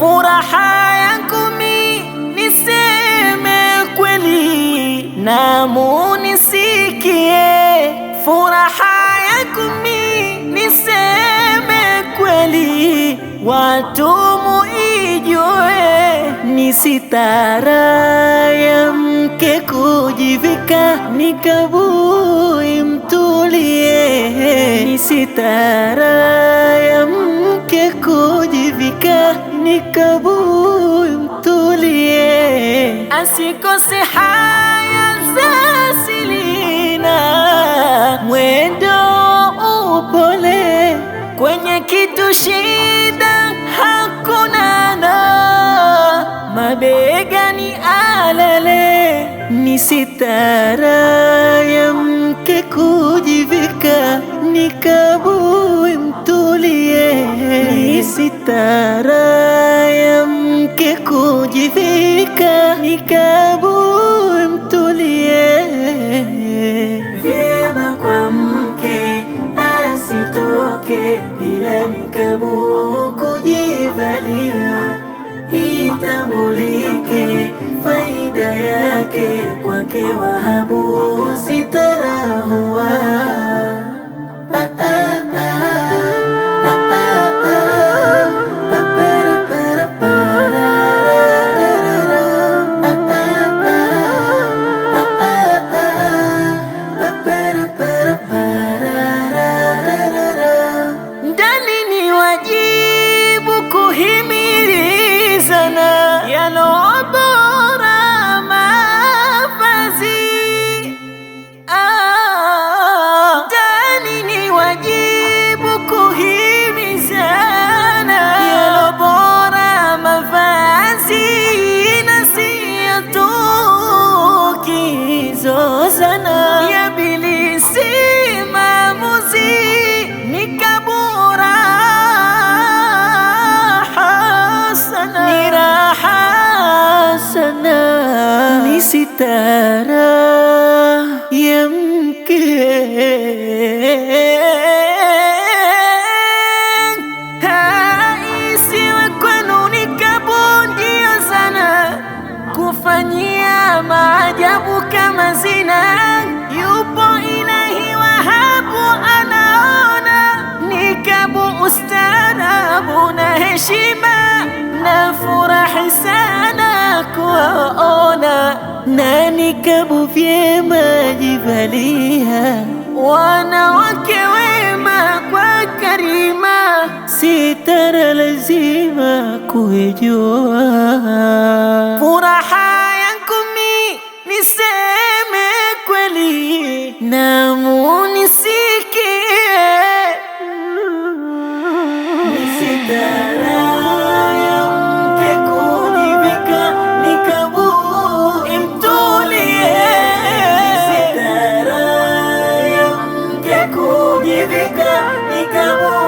furaha yangu mi niseme kweli, na munisikie. Furaha yangu mi niseme kweli, watu muijue. Ni sitara ya mke kujivika, nikabui mtulie. Ni sitara ya mke kujivika, nikabui mtulie. Asikose haya za silina, mwendo upole, kwenye kitu shida hakuna na mabegani alale. Ni sitara ya mke kujivika, nikabui mtulie. Ni sitara ya mke kujivika, nikabui mtulie. Vyema kwa mke asitoke bila nikabu kujivalia, itambulike faida yake kwake Wahabu sitara huwa. Ndani ni wajibu kuhimilizana yalo bora mavazi. Ndani ni wajibu kuhimizana yalo bora mavazi, na siyo tukizozana. Ya bilisi maamuzi nikabura hasana, ni raha sana. Ni sitara ya mke isiwe kwenu nikabu ndio sana kufanyia maajabu kama zina. Yupo Ilahi Wahabu anaona, nikabu ustaarabu na heshima, na furahi sana kuwaona. Na nikabu vyema jivalia, wanawake wema kwa karima, sitara lazima kuijua. Furaha yangu mi niseme kweli, na munisikie. Ni sitara ya mke kujivika, nikabui mtulie. Ni sitara ya mke kujivika, nikabui